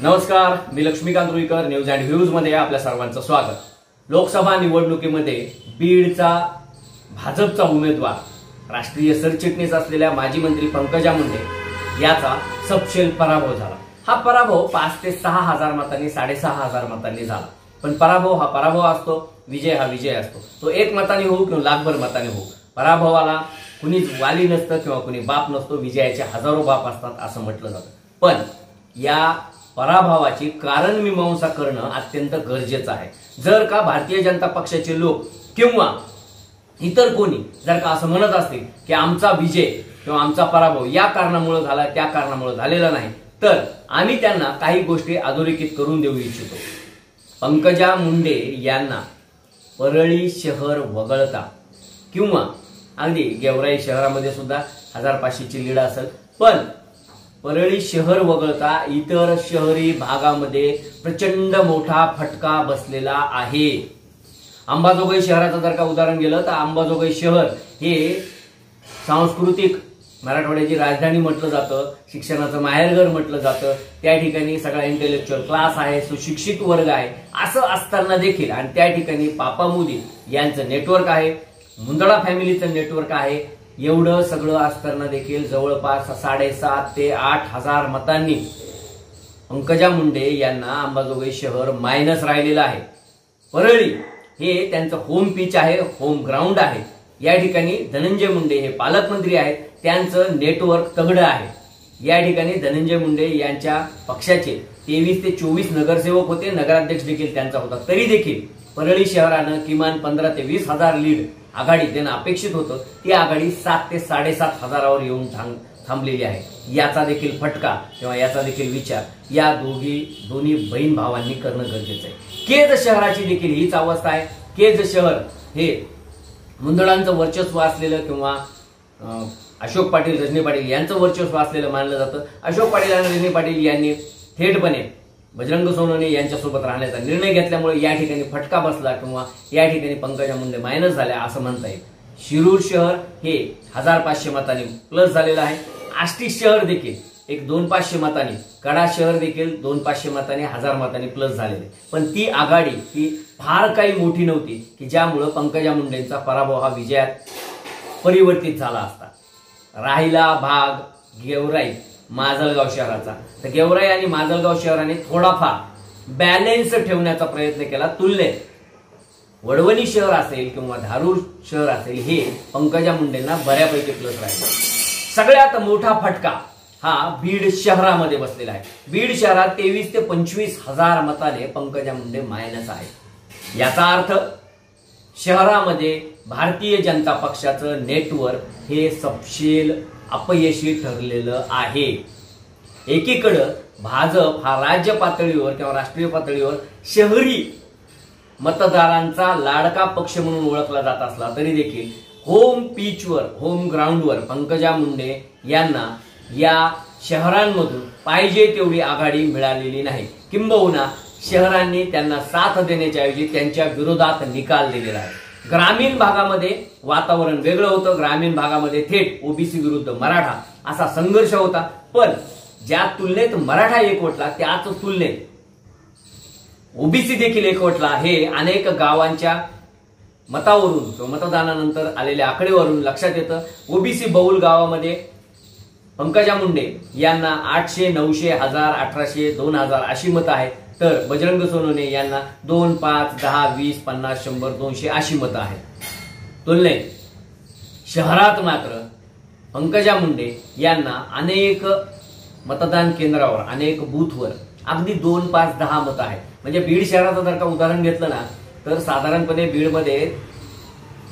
नमस्कार, मी Laxmikant Ruikar, news and views मध्ये आपल्या सर्वांचं स्वागत. लोकसभा निवडणुकीमध्ये बीडचा भाजपचा उमेदवार, राष्ट्रीय सरचिटणीस असलेल्या माजी मंत्री पंकजा मुंडे याचा सपशेल पराभव झाला. हा पराभव 5 ते 6 हजार मतांनी, 6,500 मतांनी झाला. पण पराभव हा पराभव असतो, विजय हा विजय असतो. तो 1 मताने हो किंवा लाखभर मताने हो, पराभवाला कुणीच वाली नसतं किंवा कुणी बाप नसतो. विजयाचे हजारो बाप असतात असं म्हटलं जातं. पण या पराभवाची कारण मीमांसा करणं अत्यंत गरजेचं आहे. जर का भारतीय जनता पक्षाचे लोक किंवा इतर कोणी जर का असं म्हणत असतील की आमचा विजय किंवा आमचा पराभव या कारणामुळे झाला, त्या कारणामुळे झालेला नाही, तर आम्ही त्यांना काही गोष्टी अधोरेखित करून देऊ इच्छितो. पंकजा मुंडे यांना परळी शहर वगळता किंवा अगदी गेवराई शहरामध्ये सुद्धा 1500ची लीड असेल, पण परळी शहर वगळता इतर शहरी भागामध्ये प्रचंड मोठा फटका बसलेला आहे. अंबाजोगाई शहराचं जर का उदाहरण गेलं तर अंबाजोगाई शहर हे सांस्कृतिक मराठवाड्याची राजधानी म्हटलं जातं, शिक्षणाचं माहेरघर म्हटलं जातं. त्या ठिकाणी सगळा इंटेलेक्च्युअल क्लास आहे, सुशिक्षित वर्ग आहे. असं असताना देखील आणि त्या ठिकाणी पापा मोदी यांचं नेटवर्क आहे, मुंदडा फॅमिलीचं नेटवर्क आहे. एवढं सगळं असताना देखील जवळपास 7,500 ते 8,000 मतांनी पंकजा मुंडे यांना अंबाजोगाई शहर मायनस राहिलेलं आहे. परळी हे त्यांचं होम पिच आहे, होम ग्राउंड आहे. या ठिकाणी धनंजय मुंडे हे पालकमंत्री आहेत, त्यांचं नेटवर्क तगडं आहे. या ठिकाणी धनंजय मुंडे यांच्या पक्षाचे 23 ते 24 नगरसेवक होते, नगराध्यक्ष देखील त्यांचा होता. तरी देखील परळी शहरानं किमान 15 ते 20 हजार लीड आघाडी त्यांना अपेक्षित होतं, ती आघाडी 7 ते 7,500 हजारावर येऊन थांबलेली आहे. याचा देखील फटका किंवा याचा देखील विचार या दोन्ही बहीण भावांनी करणं गरजेचं आहे. केज शहराची देखील हीच अवस्था आहे. केज शहर हे मुंदडांचं वर्चस्व असलेलं किंवा अशोक पाटील, रजनी पाटील यांचं वर्चस्व असलेलं मानलं जातं. अशोक पाटील आणि रजनी पाटील यांनी थेटपणे बजरंग सोनवणे यांच्यासोबत राहण्याचा निर्णय घेतल्यामुळे या ठिकाणी फटका बसला किंवा या ठिकाणी पंकजा मुंडे मायनस झाल्या असं म्हणता येईल. शिरूर शहर हे 1,500 मतांनी प्लस झालेलं आहे. आष्टी शहर देखील एक 2,500 मतांनी, कडा शहर देखील 2,500 मतांनी, 1,000 मतांनी प्लस झालेले. पण ती आघाडी ही फार काही मोठी नव्हती की ज्यामुळे पंकजा मुंडेंचा पराभव हा विजयात परिवर्तित झाला असता. राहिला भाग गेवराई माजलगाव शहराचा, तर गेवराई आणि माजलगाव शहराने थोडाफार बॅलेन्स ठेवण्याचा प्रयत्न केला. तुलनेत वडवणी शहर असेल किंवा धारूर शहर असेल हे पंकजा मुंडेंना बऱ्यापैकी प्लस राहिले. सगळ्यात मोठा फटका हा बीड शहरामध्ये बसलेला आहे. बीड शहरात 23 ते 25 हजार मताने पंकजा मुंडे मायनस आहे. याचा अर्थ शहरामध्ये भारतीय जनता पक्षाचं नेटवर्क हे सपशेल अपयशी ठरलेलं आहे. एकीकडे भाजप हा राज्य पातळीवर किंवा राष्ट्रीय पातळीवर शहरी मतदारांचा लाडका पक्ष म्हणून ओळखला जात असला तरी देखील होम पिचवर, होम ग्राउंडवर पंकजा मुंडे यांना या शहरांमधून पाहिजे तेवढी आघाडी मिळालेली नाही. किंबहुना शहरांनी त्यांना साथ देण्याच्या ऐवजी त्यांच्या विरोधात निकाल दिलेला आहे. ग्रामीण भागामध्ये वातावरण वेगळं होतं. ग्रामीण भागामध्ये थेट ओबीसी विरुद्ध मराठा असा संघर्ष होता. पण ज्या तुलनेत मराठा एकवटला त्याच तुलनेत ओबीसी देखील एकवटला. हे अनेक गावांच्या मतावरून किंवा मतदानानंतर आलेल्या आकडेवरून लक्षात येतं. ओबीसी बहुल गावामध्ये पंकजा मुंडे यांना 800, 900, 1000, 1800, 2000 अशी मतं आहेत. तर बजरंग सोनवणे यांना 2, 5, 10, 20, 50, 100, 200 अशी मतं आहेत. तुलनेत शहरात मात्र पंकजा मुंडे यांना अनेक मतदान केंद्रावर, अनेक बूथवर अगदी 2, 5, 10 मतं आहेत. म्हणजे बीड शहराचं जर का उदाहरण घेतलं ना तर साधारणपणे बीडमध्ये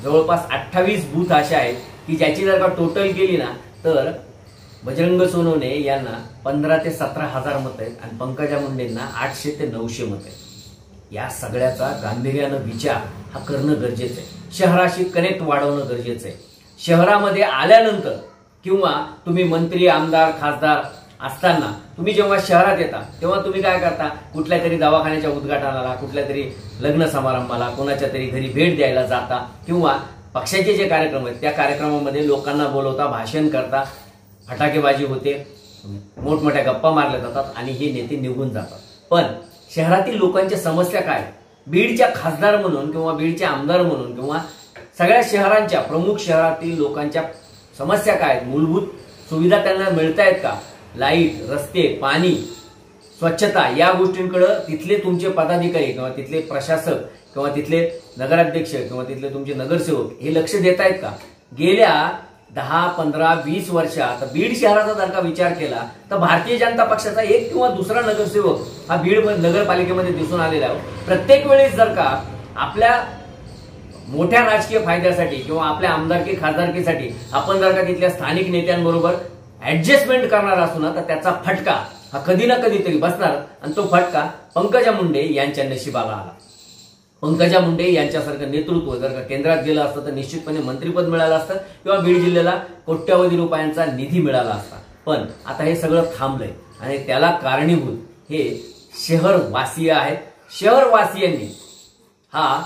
जवळपास 28 बूथ असे आहेत की ज्याची जर का टोटल केली ना तर बजरंग सोनवणे यांना 15 ते 17 हजार मतं आहेत आणि पंकजा मुंडेंना 800 ते 900 मतं आहेत. या सगळ्याचा गांभीर्यानं विचार हा करणं गरजेचं आहे. शहराशी कनेक्ट वाढवणं गरजेचं आहे. शहरामध्ये आल्यानंतर किंवा तुम्ही मंत्री, आमदार, खासदार असताना तुम्ही जेव्हा शहरात येता तेव्हा तुम्ही काय करता, कुठल्या तरी दवाखान्याच्या उद्घाटनाला, कुठल्या तरी लग्न समारंभाला, कोणाच्या तरी घरी भेट द्यायला जाता किंवा पक्षाचे जे कार्यक्रम आहेत त्या कार्यक्रमामध्ये लोकांना बोलवता, भाषण करता, फटाकेबाजी होते, मोठमोठ्या गप्पा मारल्या जातात आणि हे नेते निघून जातात. पण शहरातील लोकांच्या समस्या काय, बीडच्या खासदार म्हणून किंवा बीडचे आमदार म्हणून किंवा सगळ्या शहरांच्या प्रमुख शहरातील लोकांच्या समस्या काय, मूलभूत सुविधा त्यांना मिळतायत का, लाईट, रस्ते, पाणी, स्वच्छता या गोष्टींकडे तिथले तुमचे पदाधिकारी किंवा तिथले प्रशासक किंवा तिथले नगराध्यक्ष किंवा तिथले तुमचे नगरसेवक हे लक्ष देत आहेत का? गेल्या 10, 15, 20 वर्षात बीड शहराचा जर का विचार केला तर भारतीय जनता पक्षाचा एक किंवा दुसरा नगरसेवक हा बीड नगरपालिकेमध्ये दिसून आलेला आहे. प्रत्येक वेळेस जर का आपल्या मोठ्या राजकीय फायद्यासाठी किंवा आपल्या आमदारकी खासदारकीसाठी आपण जर का तिथल्या स्थानिक नेत्यांबरोबर ऍडजस्टमेंट करणार असू ना तर त्याचा फटका हा कधी ना कधीतरी बसणार आणि तो फटका पंकजा मुंडे यांच्या नशिबाला आला. पंकजा मुंडे यांच्यासारखं नेतृत्व जर का केंद्रात गेलं असतं तर निश्चितपणे मंत्रिपद मिळालं असतं किंवा बीड जिल्ह्याला कोट्यावधी रुपयांचा निधी मिळाला असता. पण आता हे सगळं थांबलंय आणि त्याला कारणीभूत हे शहरवासीय आहेत. शहरवासियांनी हा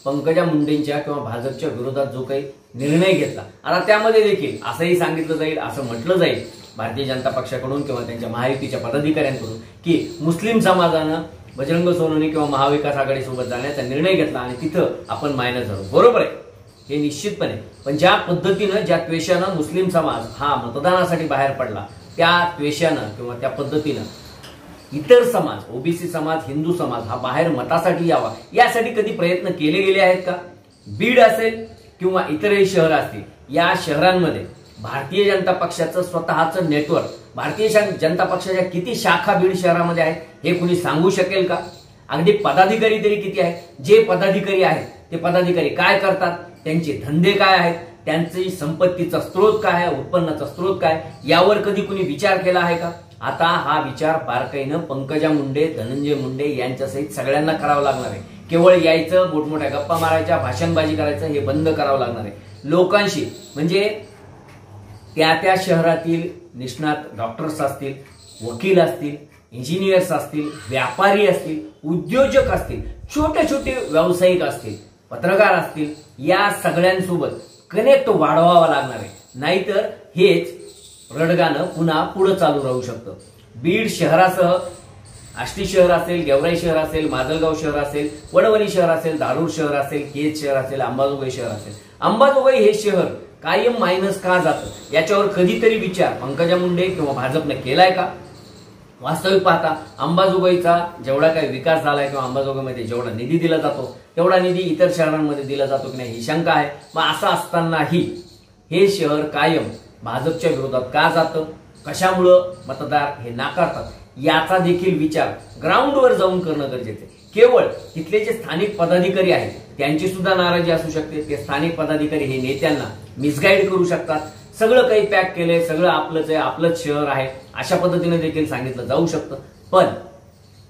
पंकजा मुंडेंच्या किंवा भाजपच्या विरोधात जो काही निर्णय घेतला, आता त्यामध्ये देखील असंही सांगितलं जाईल, असं म्हटलं जाईल भारतीय जनता पक्षाकडून किंवा त्यांच्या महायुतीच्या पदाधिकाऱ्यांकडून की मुस्लिम समाजानं बजरंग सोनवणे किंवा महाविकास आघाडीसोबत जाण्याचा निर्णय घेतला आणि तिथं आपण मायनस झालो. बरोबर आहे, हे निश्चितपणे. पण ज्या पद्धतीनं ज्या त्वेषानं मुस्लिम समाज हा मतदानासाठी बाहेर पडला, त्या त्वेषानं किंवा त्या पद्धतीनं इतर समाज, ओबीसी समाज, हिंदू समाज हा बाहेर मतासाठी यावा यासाठी कधी प्रयत्न केले गेले आहेत का? बीड असेल किंवा इतरही शहर असतील, या शहरांमध्ये भारतीय जनता पक्षाचं स्वतःचं नेटवर्क, भारतीय जनता पक्षाच्या किती शाखा बीड शहरामध्ये आहेत हे कुणी सांगू शकेल का? अगदी पदाधिकारी तरी किती आहेत? जे पदाधिकारी आहेत ते पदाधिकारी काय करतात, त्यांचे धंदे काय आहेत, त्यांची संपत्तीचा स्रोत काय आहे, उत्पन्नाचा स्रोत काय, यावर कधी कुणी विचार केला आहे का? आता हा विचार बारकाईनं पंकजा मुंडे, धनंजय मुंडे यांच्यासहित सगळ्यांना करावं लागणार आहे. केवळ यायचं, मोठमोठ्या गप्पा मारायच्या, भाषणबाजी करायचं हे बंद करावं लागणार आहे. लोकांशी म्हणजे त्या शहरातील निष्णात डॉक्टर्स असतील, वकील असतील, इंजिनियर्स असतील, व्यापारी असतील, उद्योजक असतील, छोटे छोटे व्यावसायिक असतील, पत्रकार असतील, या सगळ्यांसोबत कनेक्ट वाढवावा लागणार आहे. नाहीतर हेच रडगाणं पुन्हा पुढे चालू राहू शकतं. बीड शहरासह आष्टी शहर असेल, गेवराई शहर असेल, माजलगाव शहर असेल, वडवणी शहर असेल, धारूर शहर असेल, केज शहर असेल, अंबाजोगाई शहर असेल, अंबाजोगाई हे शहर कायम मायनस का जातं याच्यावर कधीतरी विचार पंकजा मुंडे किंवा भाजपने केलाय का? वास्तविक पाहता अंबाजोगाईचा जेवढा काही विकास झालाय किंवा अंबाजोगाईमध्ये जेवढा निधी दिला जातो तेवढा निधी इतर शहरांमध्ये दिला जातो की नाही ही शंका आहे. मग असं असतानाही हे शहर कायम भाजपच्या विरोधात का जातं, कशामुळं मतदार हे नाकारतात याचा देखील विचार ग्राउंडवर जाऊन करणं गरजेचं आहे. केवळ तिथले जे स्थानिक पदाधिकारी आहेत त्यांची सुद्धा नाराजी असू शकते. ते स्थानिक पदाधिकारी हे नेत्यांना मिसगाईड करू शकतात. सगळं काही पॅक केलंय, सगळं आपलंच आहे, आपलंच शहर आहे अशा पद्धतीने देखील सांगितलं जाऊ शकतं. पण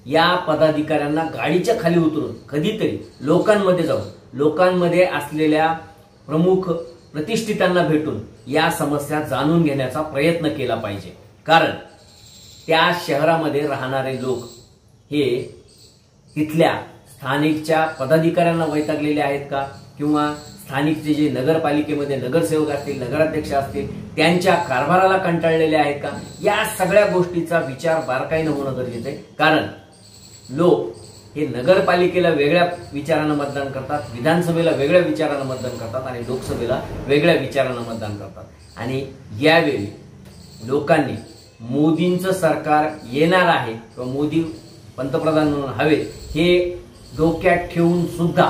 या पदाधिकाऱ्यांना गाडीच्या खाली उतरून कधीतरी लोकांमध्ये जाऊन लोकांमध्ये असलेल्या प्रमुख प्रतिष्ठितांना भेटून या समस्या जाणून घेण्याचा प्रयत्न केला पाहिजे. कारण त्या शहरामध्ये राहणारे लोक हे तिथल्या स्थानिकच्या पदाधिकाऱ्यांना वैतागलेले आहेत का, किंवा स्थानिकचे जे नगरपालिकेमध्ये नगरसेवक असतील, नगराध्यक्ष असतील त्यांच्या कारभाराला कंटाळलेले आहेत का, या सगळ्या गोष्टीचा विचार बारकाईनं होणं गरजेचं आहे. कारण लोक हे नगरपालिकेला वेगळ्या विचारानं मतदान करतात, विधानसभेला वेगळ्या विचारानं मतदान करतात आणि लोकसभेला वेगळ्या विचारानं मतदान करतात. आणि यावेळी लोकांनी मोदींचं सरकार येणार आहे किंवा मोदी पंतप्रधान म्हणून हवेत हे डोक्यात ठेवून सुद्धा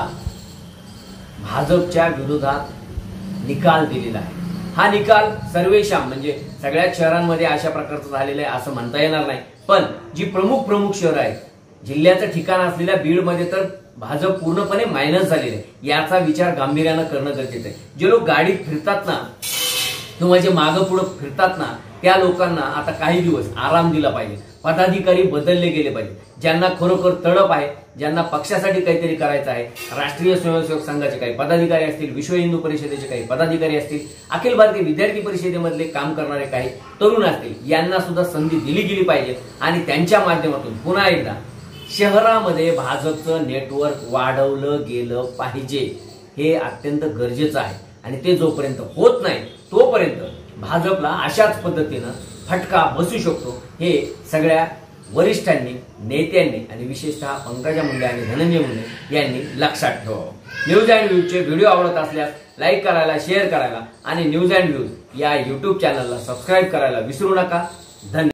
भाजपच्या विरोधात निकाल दिलेला आहे. हा निकाल सर्वेशाम म्हणजे सगळ्याच शहरांमध्ये अशा प्रकारचं झालेलं आहे असं म्हणता येणार नाही. पण जी प्रमुख शहर आहेत, जिल्ह्याचं ठिकाण असलेल्या बीडमध्ये तर भाजप पूर्णपणे मायनस झालेले आहे. याचा विचार गांभीर्यानं करणं गरजेचं आहे. जे लोक गाडीत फिरतात ना किंवा जे मागं पुढे फिरतात ना त्या लोकांना आता काही दिवस आराम दिला पाहिजे. पदाधिकारी बदलले गेले पाहिजे. ज्यांना खरोखर तडप आहे, ज्यांना पक्षासाठी काहीतरी करायचं आहे, राष्ट्रीय स्वयंसेवक संघाचे काही पदाधिकारी असतील, विश्व हिंदू परिषदेचे काही पदाधिकारी असतील, अखिल भारतीय विद्यार्थी परिषदेमधले काम करणारे काही तरुण असतील, यांना सुद्धा संधी दिली गेली पाहिजे आणि त्यांच्या माध्यमातून पुन्हा एकदा शहरामध्ये भाजपचं नेटवर्क वाढवलं गेलं पाहिजे. हे अत्यंत गरजेचं आहे आणि ते जोपर्यंत होत नाही तोपर्यंत भाजपला अशाच पद्धतीनं फटका बसू शकतो हे सगळ्या वरिष्ठांनी, नेत्यांनी आणि विशेषतः पंकजा मुंडे आणि धनंजय मुंडे यांनी लक्षात ठेवावं. न्यूज अँड व्ह्यूजचे व्हिडिओ आवडत असल्यास लाईक करायला, शेअर करायला आणि न्यूज अँड व्ह्यूज या YouTube चॅनलला सबस्क्राईब करायला विसरू नका. धन्यवाद.